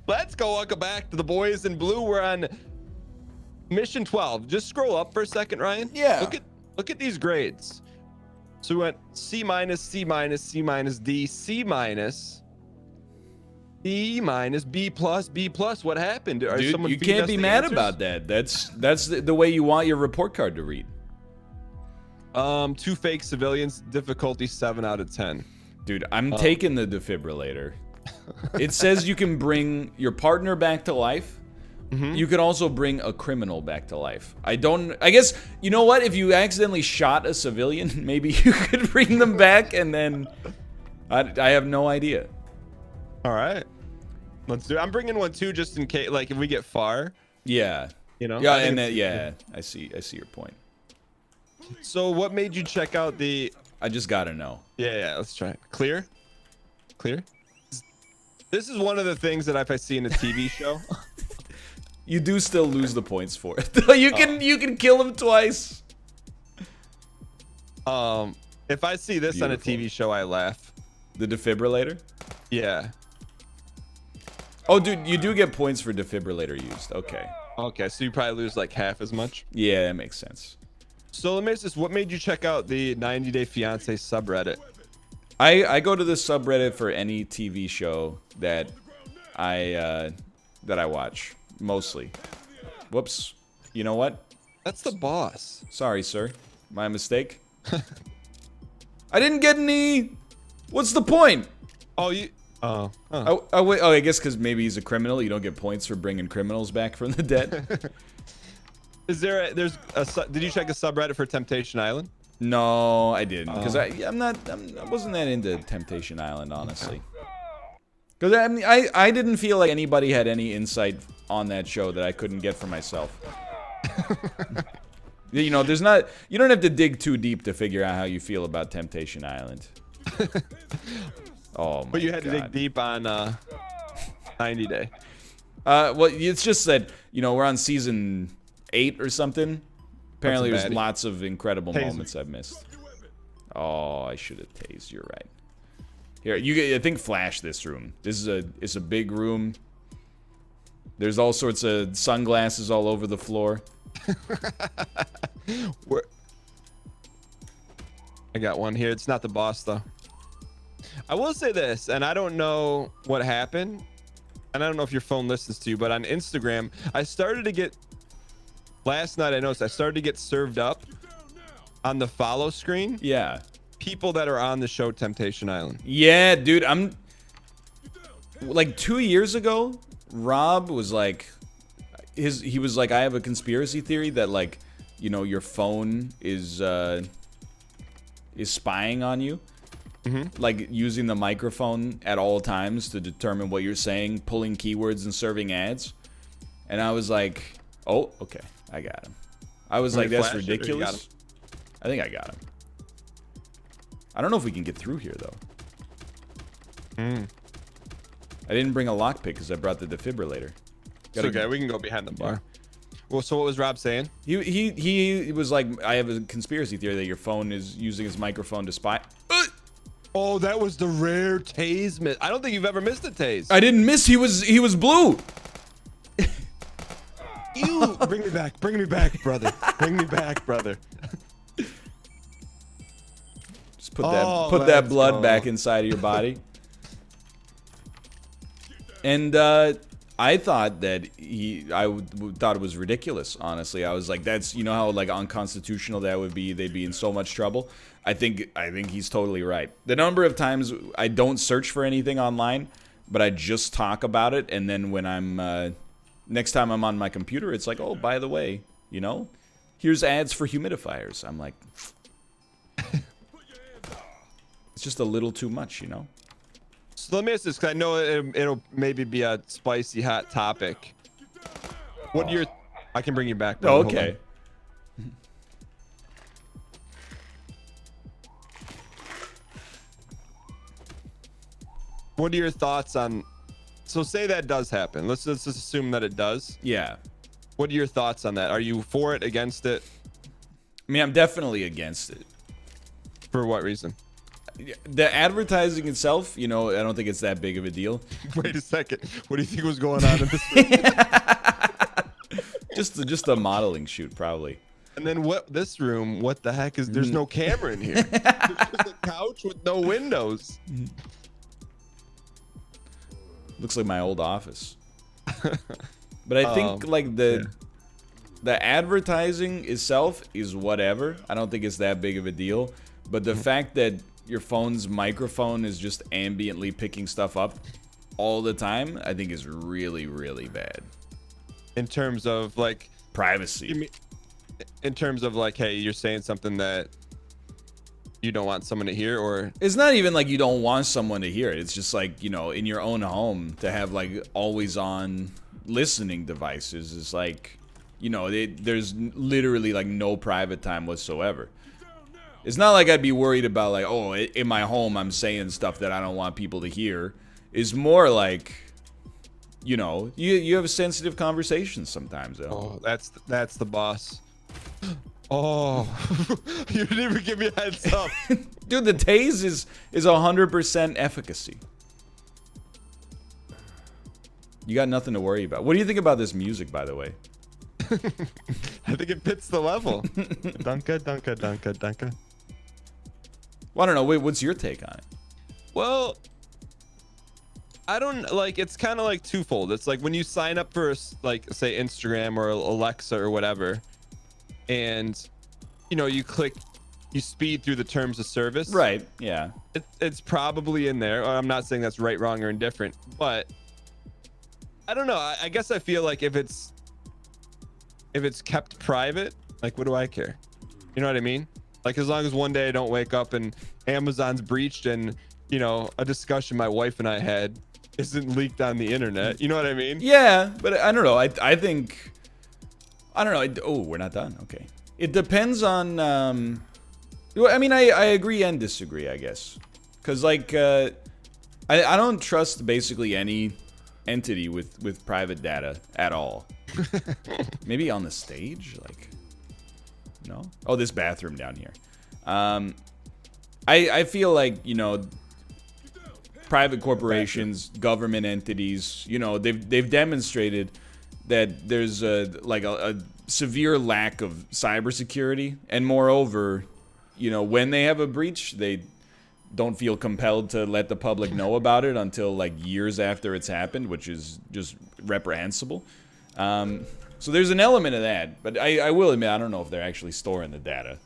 Let's go. Welcome back to the boys in blue. We're on mission 12. Just scroll up for a second, Ryan. Yeah. Look at these grades. So we went C minus, C minus, C minus, D, C minus, E minus, B plus, B plus. What happened? Dude, you can't be mad about that. That's the way you want your report card to read. 2 fake civilians, difficulty 7 out of 10. Dude, I'm taking the defibrillator. It says you can bring your partner back to life. You can also bring a criminal back to life. I guess, you know what? If you accidentally shot a civilian, maybe you could bring them back, and then I have no idea. All right, let's do it. I'm bringing one too, just in case, like if we get far. Yeah. You know. Yeah, and yeah, I see your point. So what made you check out the? I just gotta know. Yeah. Let's try it. Clear. This is one of the things that if I see in a TV show. You do still lose the points for it. You can kill him twice. If I see this on a TV show, I laugh. The defibrillator? Yeah. Oh, dude, you do get points for defibrillator used. Okay. Okay, so you probably lose like half as much. Yeah, that makes sense. So let me ask this: what made you check out the 90 Day Fiance subreddit? I go to the subreddit for any TV show that I watch. Mostly. Whoops. You know what? That's the boss. Sorry, sir. My mistake. I didn't get any. What's the point? Oh, you. Oh. Wait. Oh, I guess because maybe he's a criminal. You don't get points for bringing criminals back from the dead. Is there? Did you check a subreddit for Temptation Island? No, I didn't. Because I wasn't that into Temptation Island, honestly. Because I didn't feel like anybody had any insight on that show that I couldn't get for myself. You know, you don't have to dig too deep to figure out how you feel about Temptation Island. Oh my God. But you had to dig deep on 90 Day. Well, it's just that, you know, we're on season 8 or something. Apparently there's lots of incredible moments I've missed. Oh, I should have tased. You're right. Here, I think flash this room. This is it's a big room. There's all sorts of sunglasses all over the floor. I got one here. It's not the boss though. I will say this, and I don't know what happened, and I don't know if your phone listens to you, but on Instagram, I started to get. Last night I noticed I started to get served up on the follow screen. Yeah. People that are on the show Temptation Island. Yeah, dude, I'm like 2 years ago, Rob was like he was like, I have a conspiracy theory that, like, you know, your phone is spying on you. Like using the microphone at all times to determine what you're saying, pulling keywords and serving ads. And I was like, oh, okay, I got him. I was like, that's ridiculous. I think I got him. I don't know if we can get through here, though. I didn't bring a lockpick because I brought the defibrillator. It's okay, we can go behind the bar. Well, so what was Rob saying? He was like, I have a conspiracy theory that your phone is using his microphone to spy. Oh, that was the rare tase miss. I don't think you've ever missed a tase. I didn't miss. He was blue. You bring me back, brother. Bring me back, brother. Just put that blood back inside of your body. And I thought that I thought it was ridiculous. Honestly, I was like, that's, you know how like unconstitutional that would be. They'd be in so much trouble. I think he's totally right. The number of times I don't search for anything online, but I just talk about it, and then when I'm next time I'm on my computer, it's like, oh, by the way, you know, here's ads for humidifiers. I'm like, it's just a little too much, you know. So let me ask this, because I know it'll maybe be a spicy hot topic. What your? I can bring you back. Oh, okay. What are your thoughts on? So say that does happen. Let's just assume that it does. Yeah. What are your thoughts on that? Are you for it, against it? I mean, I'm definitely against it. For what reason? the advertising itself, I don't think it's that big of a deal. Wait a second. What do you think was going on in this room? Just a modeling shoot, probably. And then this room, what the heck is, there's no camera in here. There's just a couch with no windows. Looks like my old office. But I think like the advertising itself is whatever. I don't think it's that big of a deal. But the fact that your phone's microphone is just ambiently picking stuff up all the time, I think is really, really bad. In terms of like privacy. In terms of like, hey, you're saying something that you don't want someone to hear, or it's not even like you don't want someone to hear it. It's just like, in your own home to have like always on listening devices is like, there's literally like no private time whatsoever. It's not like I'd be worried about like, oh, in my home I'm saying stuff that I don't want people to hear. It's more like, you have sensitive conversations sometimes. Oh, that's the boss. Oh, you didn't even give me a heads up. Dude, the tase is 100% efficacy. You got nothing to worry about. What do you think about this music, by the way? I think it fits the level. Dunka, dunka, dunka, dunka. Well, I don't know. Wait, what's your take on it? Well, I don't like, it's kind of like twofold. It's like when you sign up for like say Instagram or Alexa or whatever, and you speed through the terms of service. Right. Yeah. It's probably in there. I'm not saying that's right, wrong, or indifferent, but I don't know. I guess I feel like if it's kept private, like, what do I care? You know what I mean? Like, as long as one day I don't wake up and Amazon's breached and, a discussion my wife and I had isn't leaked on the internet. You know what I mean? Yeah, but I don't know. I think, I don't know. Oh, we're not done. Okay. It depends on, I mean, I agree and disagree, I guess. Because, like, I don't trust basically any entity with private data at all. Maybe on the stage? Like, no? Oh, this bathroom down here. I feel like, private corporations, government entities, they've demonstrated that there's a severe lack of cybersecurity, and moreover, when they have a breach, they don't feel compelled to let the public know about it until like years after it's happened, which is just reprehensible. So there's an element of that, but I will admit, I don't know if they're actually storing the data.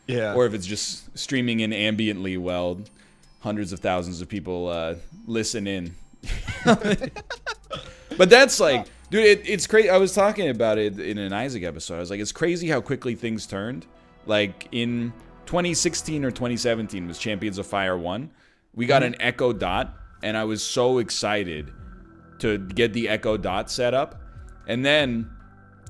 Yeah. Or if it's just streaming in ambiently while hundreds of thousands of people listen in. But that's like, dude, it's crazy. I was talking about it in an Isaac episode. I was like, it's crazy how quickly things turned. Like in 2016 or 2017 was Champions of Fire 1. We got an Echo Dot, and I was so excited to get the Echo Dot set up. And then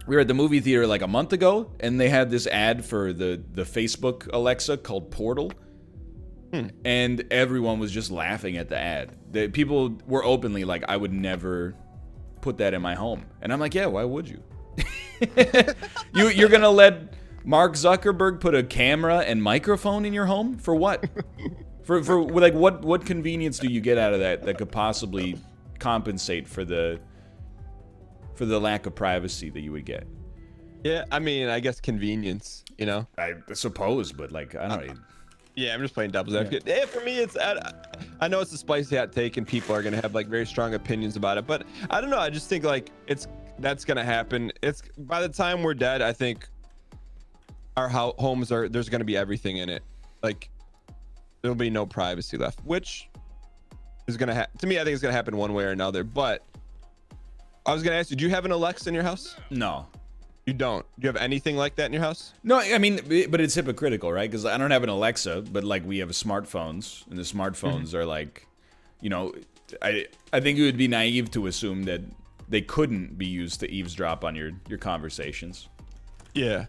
we were at the movie theater like a month ago, and they had this ad for the Facebook Alexa called Portal. And everyone was just laughing at the ad. The people were openly like, I would never put that in my home. And I'm like, yeah, why would you? You're gonna let Mark Zuckerberg put a camera and microphone in your home? For what? for like what convenience do you get out of that could possibly compensate for the lack of privacy that you would get? Yeah, I mean, I guess convenience, I suppose, but like, I don't know. Yeah, I'm just playing devil's advocate. Yeah, for me, it's I know it's a spicy hot take, and people are gonna have like very strong opinions about it. But I don't know. I just think like that's gonna happen. It's by the time we're dead, I think our homes there's gonna be everything in it. Like there'll be no privacy left, which is gonna to me, I think it's gonna happen one way or another. But I was gonna ask you, do you have an Alexa in your house? No. You don't? Do you have anything like that in your house? No, I mean, but it's hypocritical, right? Because I don't have an Alexa, but like we have smartphones, and the smartphones are like, I think it would be naive to assume that they couldn't be used to eavesdrop on your conversations. Yeah.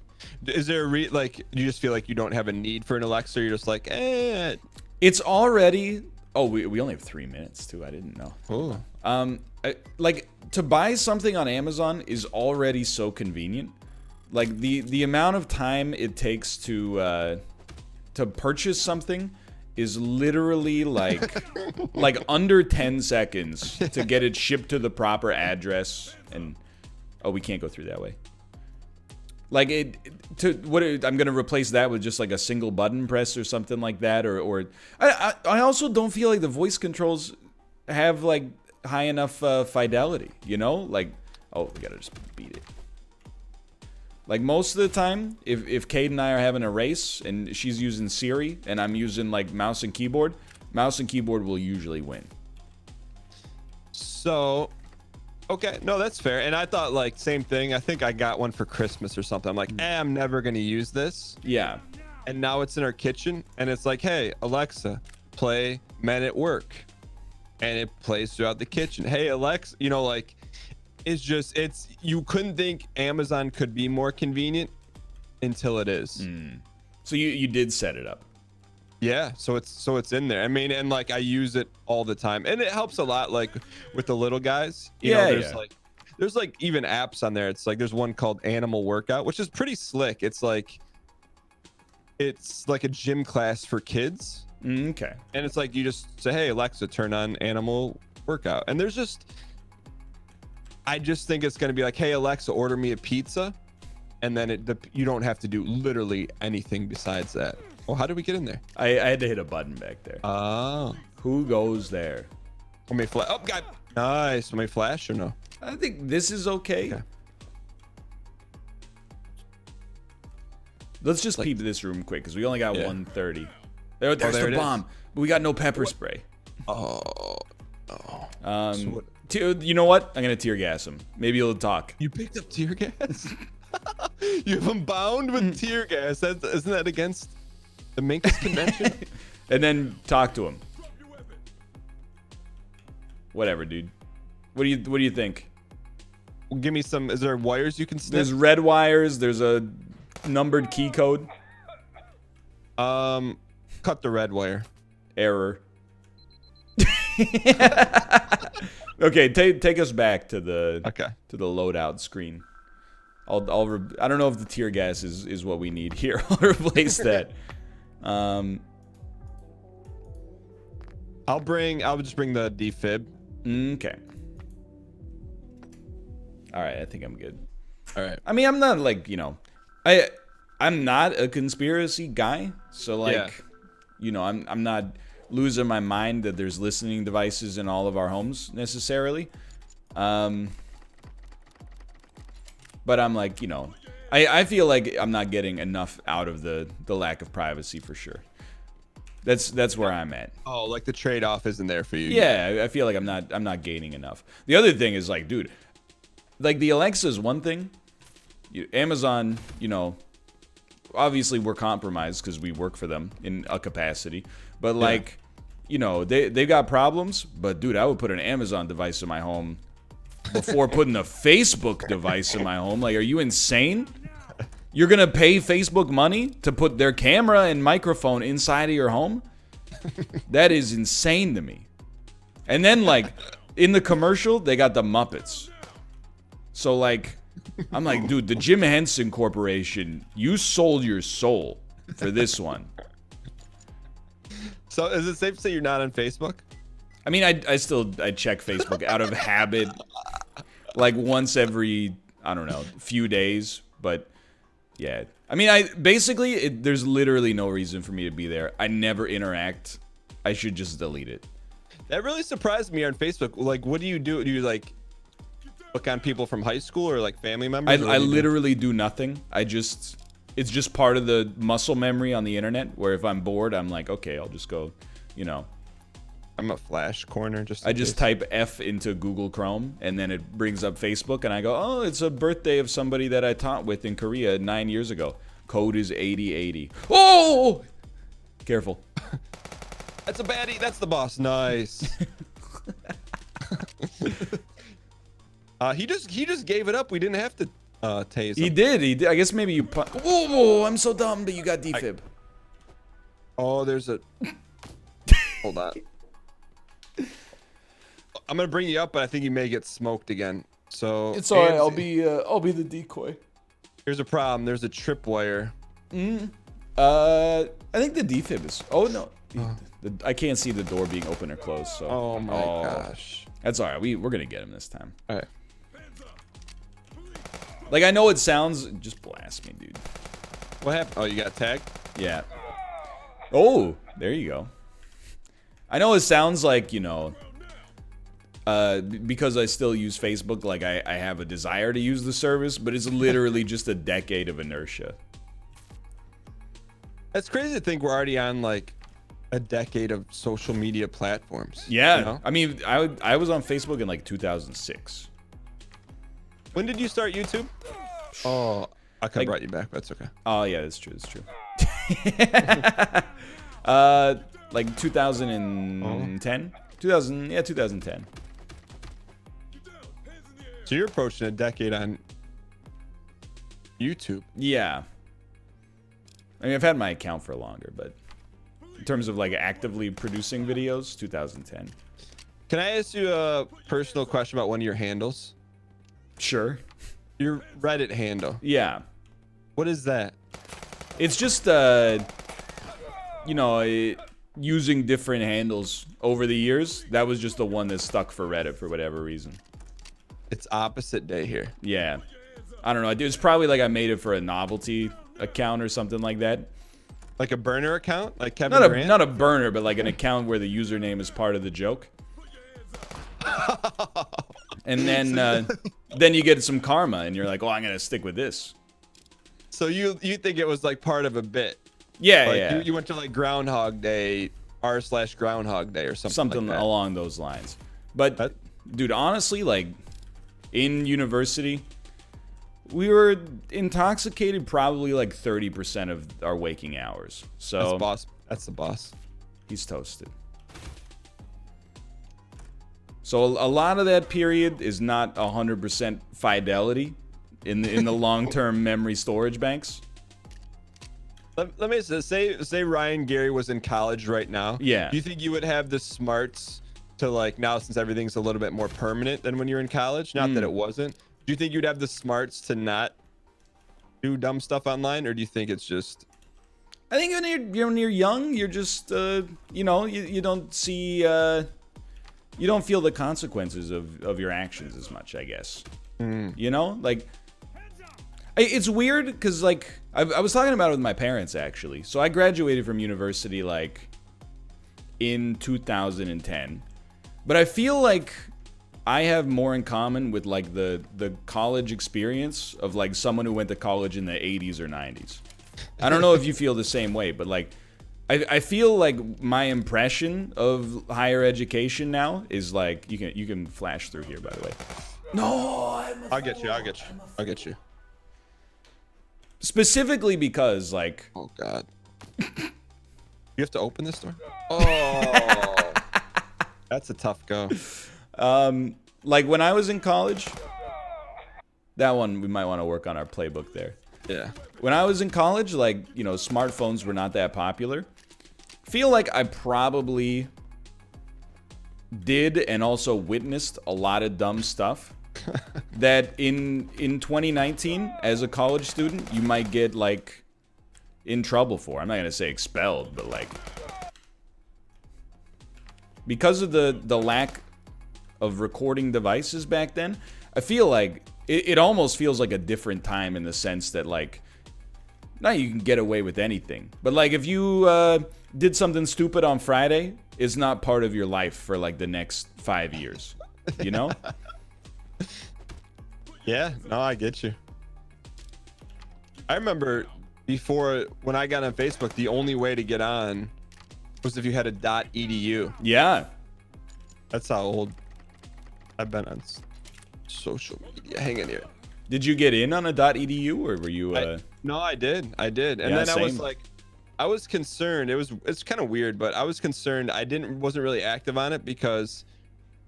Is there like, do you just feel like you don't have a need for an Alexa? Or you're just like, eh. It's already. Oh, we only have 3 minutes too. I didn't know. Oh. Like to buy something on Amazon is already so convenient. Like the amount of time it takes to purchase something is literally like under 10 seconds to get it shipped to the proper address. And oh, we can't go through that way. Like I'm gonna replace that with just like a single button press or something like that, or I also don't feel like the voice controls have like high enough fidelity, you know? Like, oh, we gotta just beat it. Like most of the time, if Kate and I are having a race and she's using Siri and I'm using like mouse and keyboard will usually win. So, okay, no, that's fair. And I thought like same thing. I think I got one for Christmas or something. I'm like, I'm never gonna use this. Yeah. And now it's in our kitchen, and it's like, hey, Alexa, play Men at Work, and it plays throughout the kitchen. Hey, Alexa, you know, like, it's you couldn't think Amazon could be more convenient until it is. So you did set it up. Yeah, so it's in there. I mean, and like I use it all the time, and it helps a lot. Like with the little guys, you know, there's like even apps on there. It's like there's one called Animal Workout, which is pretty slick. It's like a gym class for kids. Okay. And it's like you just say, hey, Alexa, turn on Animal Workout, and there's just. I just think it's going to be like, hey, Alexa, order me a pizza. And then you don't have to do literally anything besides that. Well, how did we get in there? I had to hit a button back there. Oh. Who goes there? Let me flash. Oh, God. Nice. Let me flash or no? I think this is okay. Let's just peep this room quick because we only got 130. There's the bomb. But we got no pepper spray. Oh. You know what? I'm going to tear gas him. Maybe he'll talk. You picked up tear gas? You have him bound with tear gas. Isn't that against the Minkus Convention? And then talk to him. Whatever, dude. What do you think? Well, give me some. Is there wires you can snip? There's red wires. There's a numbered key code. Cut the red wire. Error. Okay, take us back to the loadout screen. I don't know if the tear gas is what we need here. I'll replace that. I'll just bring the defib. Okay. All right, I think I'm good. All right. I mean, I'm not like, you know, I'm not a conspiracy guy, so like, you know, I'm not losing my mind that there's listening devices in all of our homes necessarily. But I'm like, you know, I feel like I'm not getting enough out of the lack of privacy for sure. That's where I'm at. Oh, like the trade-off isn't there for you. Yeah, I feel like I'm not gaining enough. The other thing is like, dude, like the Alexa is one thing. Amazon, you know, obviously we're compromised because we work for them in a capacity. But like, you know, they've got problems. But dude, I would put an Amazon device in my home before putting a Facebook device in my home. Like, are you insane? You're gonna pay Facebook money to put their camera and microphone inside of your home? That is insane to me. And then like in the commercial, they got the Muppets. So like, I'm like, dude, the Jim Henson Corporation, you sold your soul for this one. So is it safe to say you're not on Facebook? I mean, I check Facebook out of habit, like once every, I don't know, few days. But yeah, I mean, there's literally no reason for me to be there. I never interact. I should just delete it. That really surprised me on Facebook. Like, what do you do? Do you like look on people from high school or like family members? I literally do nothing. It's just part of the muscle memory on the internet where if I'm bored, I'm like, okay, I'll just go, you know. I'm a flash corner. I just type F into Google Chrome and then it brings up Facebook and I go, oh, it's a birthday of somebody that I taught with in Korea 9 years ago. Code is 8080. Oh! Careful. That's a baddie. That's the boss. Nice. He just gave it up. We didn't have to tase him. He did. I guess maybe you... Whoa, I'm so dumb, but you got defib. There's a... Hold on. I'm gonna bring you up, but I think you may get smoked again. So it's alright. I'll be the decoy. Here's a problem. There's a tripwire. I think the defib is. Oh no. I can't see the door being open or closed. So. Oh my gosh. That's all right. We're gonna get him this time. All right. Like, I know it sounds. Just blast me, dude. What happened? Oh, you got tagged? Yeah. Oh, there you go. I know it sounds like, you know, because I still use Facebook, like I have a desire to use the service, but it's literally just a decade of inertia. It's crazy to think we're already on like a decade of social media platforms. Yeah. You know? I mean, I was on Facebook in like 2006. When did you start YouTube? Oh, I could have Like- brought you back, but that's okay. Oh, yeah, that's true. That's true. Like 2010? 2010. So you're approaching a decade on YouTube. Yeah. I mean, I've had my account for longer, but in terms of like actively producing videos, 2010. Can I ask you a personal question about one of your handles? Sure. Your Reddit handle. Yeah. What is that? It's just, you know, using different handles over the years. That was just the one that stuck for Reddit for whatever reason. It's opposite day here. Yeah. I don't know. It's probably like I made it for a novelty account or something like that. Like a burner account? Like Kevin Durant? Not a burner, but like an account where the username is part of the joke. And then you get some karma and you're like, oh, I'm going to stick with this. So you think it was like part of a bit? Yeah, Like yeah. you went to like Groundhog Day, r/Groundhog Day or something. Something like that. along those lines. But, dude, honestly, like, in university, we were intoxicated probably like 30% of our waking hours. So That's the boss. he's toasted. So a lot of that period is not 100% fidelity in the long-term memory storage banks. Let me say Ryan Gary was in college right now. Yeah. Do you think you would have the smarts to like now, since everything's a little bit more permanent than when you're in college? Not that it wasn't. Do you think you'd have the smarts to not do dumb stuff online, or do you think it's just? I think when you're young, you're just you know, you don't see you don't feel the consequences of your actions as much, I guess. You know, like it's weird because like I was talking about it with my parents actually. So I graduated from university like in 2010, but I feel like I have more in common with like the college experience of like someone who went to college in the 80s or 90s. I don't know if you feel the same way, but like I feel like my impression of higher education now is like you can flash through here, by the way. No, I'll get you. Specifically because like Oh God. You have to open this door. Oh, that's a tough go. like when I was in college, that one we might want to work on our playbook there. Yeah. When I was in college, like, you know, smartphones were not that popular. Feel like I probably did and also witnessed a lot of dumb stuff that in 2019 as a college student you might get like in trouble for. I'm not gonna say expelled, but like because of the lack of recording devices back then, I feel like it almost feels like a different time in the sense that like now you can get away with anything, but like if you did something stupid on Friday, it's not part of your life for like the next 5 years, you know? Yeah, no, I get you. I remember before when I got on Facebook, the only way to get on was if you had a .edu. Yeah. That's how old I've been on social media. Hang in here. Did you get in on a .edu or were you No, I did. And Yeah, then I was same. like, I was concerned. It's kind of weird, but I was concerned. I wasn't really active on it because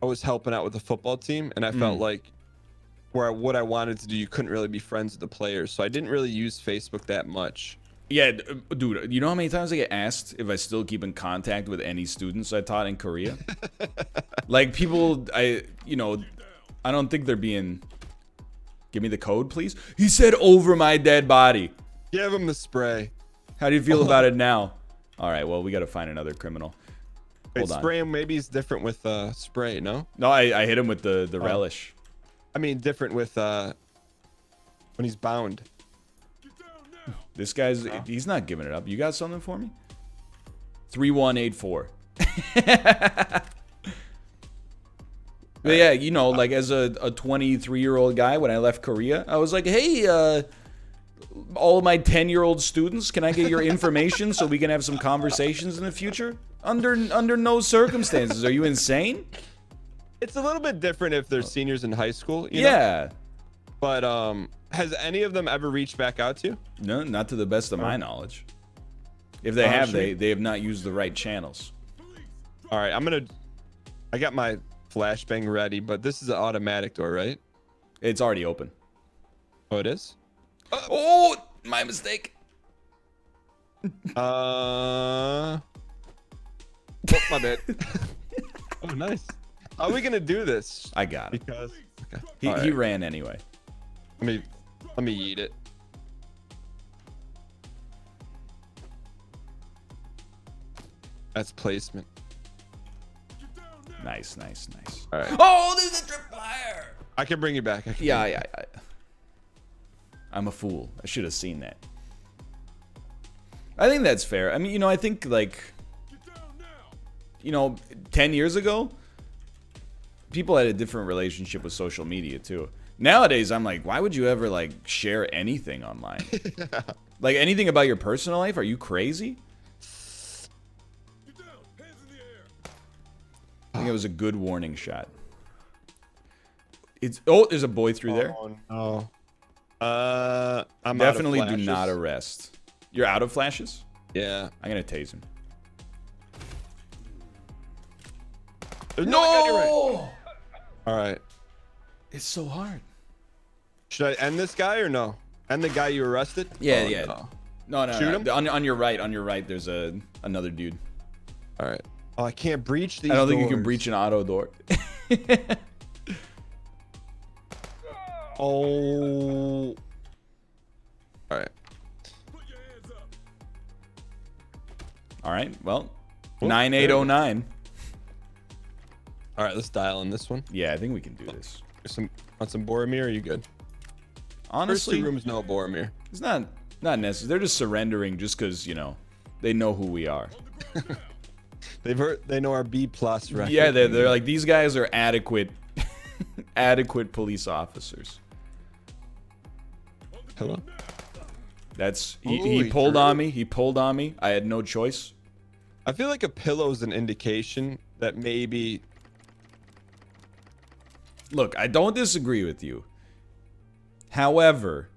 I was helping out with the football team, and I felt like what I wanted to do, you couldn't really be friends with the players, so I didn't really use Facebook that much. Yeah, dude, you know how many times I get asked if I still keep in contact with any students I taught in Korea? Like people, I don't think they're being, give me the code, please. He said over my dead body. Give him the spray. How do you feel about it now? All right, well, we got to find another criminal. Wait, Hold on. spray him. Maybe he's different with spray. No. No, I hit him with the relish. I mean, different with when he's bound. This guy's he's not giving it up. You got something for me? 3184. But yeah, you know, like as a 23-year-old guy, when I left Korea, I was like, hey, all of my 10-year-old students, can I get your information so we can have some conversations in the future? Under no circumstances. Are you insane? It's a little bit different if they're seniors in high school. You Yeah. know? But has any of them ever reached back out to you? No, not to the best of my knowledge. If they have, they have not used the right channels. All right, I got my flashbang ready, but this is an automatic door, right? It's already open. Oh, it is? Oh, my mistake. Oh, my bad. Oh, nice. How are we gonna do this? I got it. Because okay. He ran anyway. Let me eat it. That's placement. Nice, nice, nice. All right. Oh, there's a tripwire. I can bring you back. Yeah. I'm a fool. I should have seen that. I think that's fair. I mean, you know, I think like, you know, 10 years ago, people had a different relationship with social media too. Nowadays, I'm like, why would you ever like share anything online? Like anything about your personal life? Are you crazy? I think it was a good warning shot. There's a boy through there. Oh no. I'm Definitely out of do not flashes. arrest. You're out of flashes? Yeah. I'm gonna tase him. No! All right. It's so hard. Should I end this guy or no? End the guy you arrested? Yeah, Oh, yeah. No. No. Shoot him? On your right, there's another dude. All right. Oh, I can't breach these I don't think you can doors. breach an auto door. Oh. All right. All right. Well, Oh, 9809. All right, let's dial in this one. Yeah, I think we can do this. Want some Boromir? Are you good? First Honestly, two rooms, no Boromir. it's not necessary. They're just surrendering just because, you know, they know who we are. They know our B+ record. Yeah, they're like, these guys are adequate adequate police officers. Hello? That's he Holy pulled crap. on me. He pulled on me. I had no choice. I feel like a pillow's an indication that maybe. Look, I don't disagree with you. However,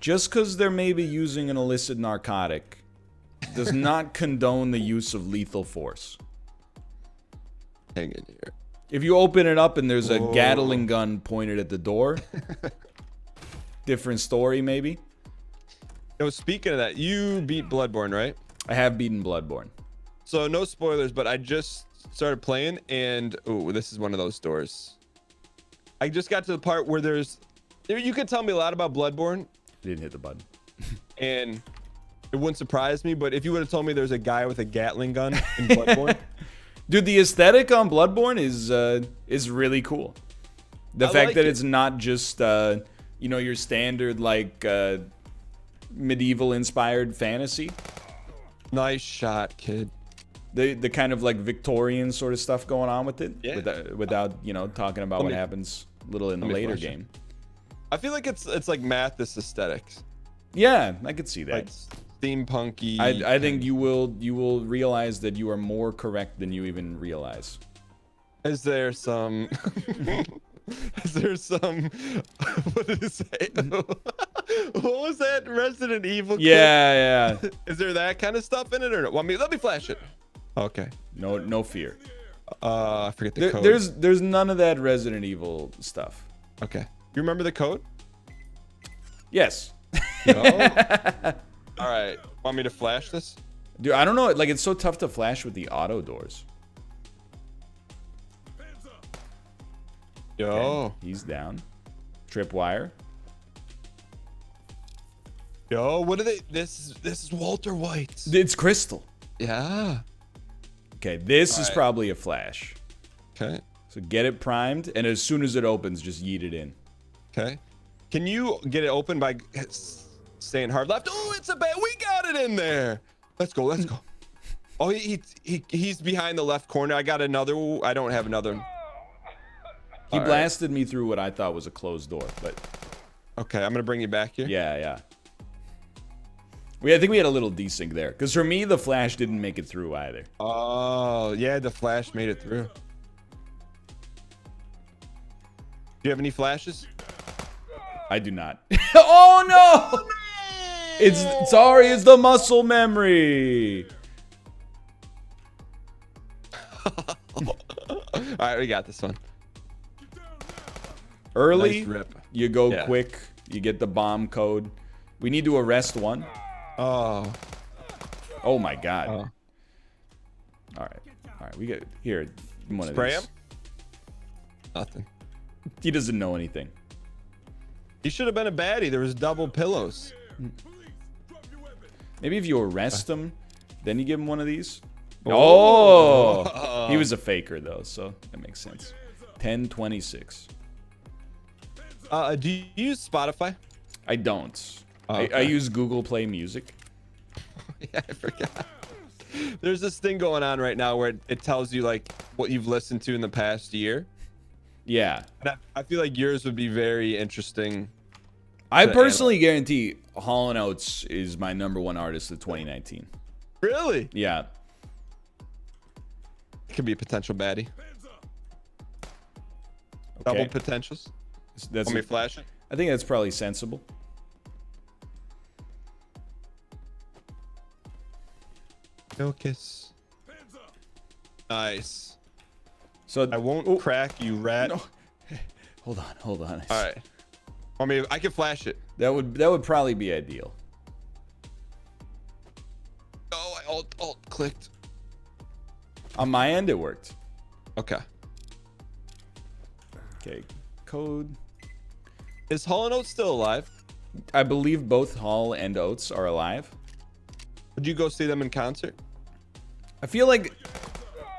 just because they're maybe using an illicit narcotic does not condone the use of lethal force. Hang in here. If you open it up and there's a Whoa. Gatling gun pointed at the door, different story maybe. Yo, speaking of that, you beat Bloodborne, right? I have beaten Bloodborne. So no spoilers, but I just started playing and oh, this is one of those doors. I just got to the part where you could tell me a lot about Bloodborne Didn't hit the button. and it wouldn't surprise me, but if you would have told me there's a guy with a Gatling gun in Bloodborne, Dude, the aesthetic on Bloodborne is really cool. The I fact like that it. it's not just you know, your standard like medieval inspired fantasy. nice shot, kid. The kind of like Victorian sort of stuff going on with it. Yeah. Without you know, talking about what happens a little in the me later flash it. game. I feel like it's like Mathis aesthetics, Yeah, I could see that. like steampunky. I think you will realize that you are more correct than you even realize. Is there some? Is there some? What did it say? What was that Resident Evil? clip? Yeah, yeah. Is there that kind of stuff in it or no? Let me flash it. Okay. No fear. I forget the code. There's none of that Resident Evil stuff. Okay. You remember the code? Yes. No. All right. Want me to flash this? Dude, I don't know. Like, it's so tough to flash with the auto doors. Yo. Okay, he's down. Tripwire. Yo, what are they? This is Walter White. It's crystal. Yeah. Okay, this is right. probably a flash. Okay. So get it primed, and as soon as it opens, just yeet it in. Okay. Can you get it open by staying hard left? Oh, it's a bat. We got it in there. Let's go. Let's go. Oh, he's behind the left corner. I got another. I don't have another. He blasted me through what I thought was a closed door, but okay, I'm gonna bring you back here. yeah. I think we had a little desync there, because for me, the flash didn't make it through either. Oh, yeah, the flash made it through. Do you have any flashes? I do not. Oh no! It's sorry, it's the muscle memory. All right, we got this one. Early, Nice rip. you go quick. You get the bomb code. We need to arrest one. Oh. Oh my god. Oh. All right. We get here. One Spray of him? these. Nothing. He doesn't know anything. He should have been a baddie. There was double pillows. Maybe if you arrest him, then you give him one of these. Oh, he was a faker though, so that makes sense. 10:26. Do you use Spotify? I don't. Okay. I use Google Play Music. Yeah, I forgot. There's this thing going on right now where it tells you like what you've listened to in the past year. Yeah. And I feel like yours would be very interesting. I personally guarantee Hall & Oates is my #1 artist of 2019. Really? Yeah. It could be a potential baddie. Okay. Double potentials. That's Want me to flash it? I think that's probably sensible. No kiss. Nice. So I won't crack you, rat. No. Hold on. All right. I mean, I can flash it. That would probably be ideal. Oh, I alt clicked. On my end, it worked. Okay. Okay. Code. Is Hall & Oates still alive? I believe both Hall and Oates are alive. Would you go see them in concert? I feel like.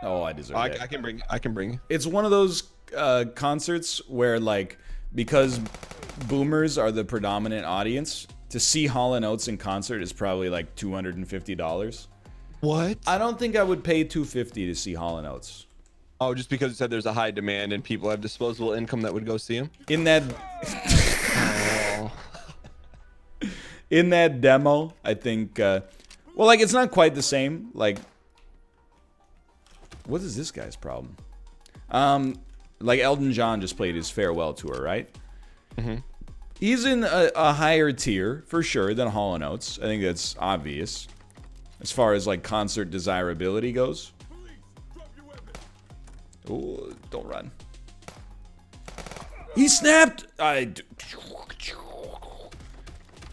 Oh, I deserve it. I can bring. It's one of those concerts where, like, because boomers are the predominant audience, to see Hall & Oates in concert is probably like $250. What? I don't think I would pay $250 to see Hall & Oates. Oh, just because you said there's a high demand and people have disposable income that would go see him? In that. Oh. In that demo, I think. Well, like, it's not quite the same. Like, what is this guy's problem? Like Elton John just played his farewell tour, right? Mm-hmm. He's in a higher tier for sure than Hall & Oates. I think that's obvious as far as like concert desirability goes. Oh, don't run. He snapped.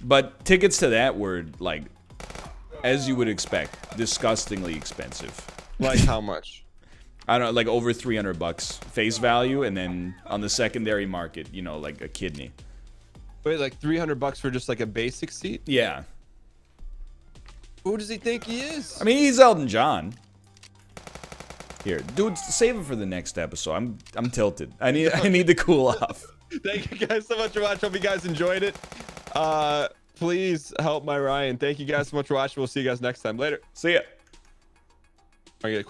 But tickets to that were like, as you would expect, disgustingly expensive. Like how much? I don't know, like over $300 face value, and then on the secondary market, you know, like a kidney. Wait, like $300 for just like a basic seat? Yeah. Who does he think he is? I mean, he's Elton John. Here, dude, save it for the next episode. I'm tilted. I need to cool off. Thank you guys so much for watching. Hope you guys enjoyed it. Please help my Ryan. Thank you guys so much for watching. We'll see you guys next time. Later. See ya. I get a quick